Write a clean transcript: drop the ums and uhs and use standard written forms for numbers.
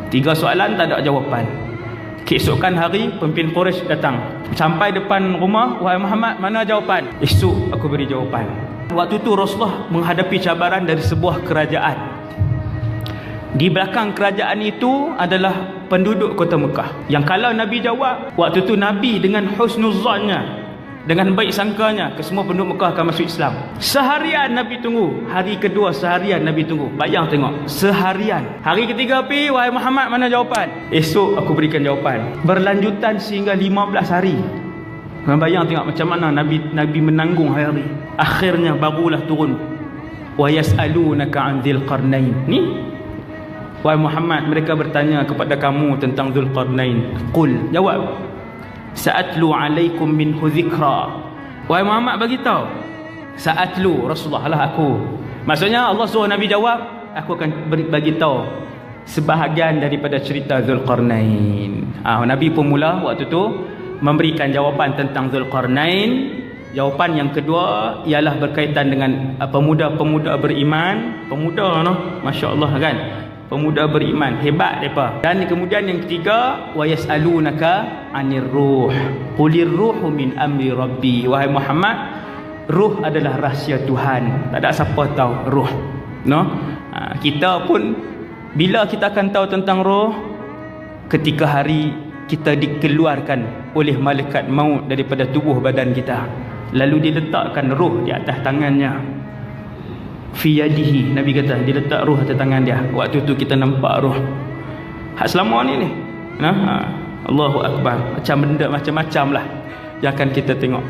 3 soalan tak ada jawapan. Keesokan hari pemimpin Quraisy datang, sampai depan rumah, wahai Muhammad, mana jawapan? Esok aku beri jawapan. Waktu tu Rasulullah menghadapi cabaran dari sebuah kerajaan. Di belakang kerajaan itu adalah penduduk kota Mekah, yang kalau Nabi jawab, waktu tu Nabi dengan husnuzannya, dengan baik sangkanya ke semua penduduk Mekah akan masuk Islam. Seharian Nabi tunggu. Hari kedua seharian Nabi tunggu. Bayang tengok, seharian. Hari ketiga pi, wahai Muhammad, mana jawapan? Esok aku berikan jawapan. Berlanjutan sehingga 15 hari. Bayang tengok macam mana Nabi menanggung hari. Akhirnya barulah turun, wa yas'alunaka 'an dzil qarnain. Ni, wahai Muhammad, mereka bertanya kepada kamu tentang Dzulqarnain. Qul, jawab, sa'atlu alaikum minhu dzikra. Wahai Muhammad, bagi tahu. Sa'atlu, Rasulullah lah aku. Maksudnya Allah suruh Nabi jawab, aku akan bagi tahu sebahagian daripada cerita Dzulqarnain. Nabi pun mula waktu tu memberikan jawapan tentang Dzulqarnain. Jawapan yang kedua ialah berkaitan dengan pemuda-pemuda beriman. Pemuda masya-Allah kan, pemuda beriman, hebat mereka. Dan kemudian yang ketiga, wa yas'alunaka 'anir ruh. Qulir ruhu min amri rabbi. Wahai Muhammad, ruh adalah rahsia Tuhan. Tak ada siapa tahu ruh. Kita pun bila kita akan tahu tentang ruh, ketika hari kita dikeluarkan oleh malaikat maut daripada tubuh badan kita, lalu diletakkan ruh di atas tangannya. Fi yadihi, Nabi kata dia letak ruh atas tangan dia. Waktu tu kita nampak ruh. Hak selama ni Allahu Akbar. Macam benda macam-macam lah yang akan kita tengok.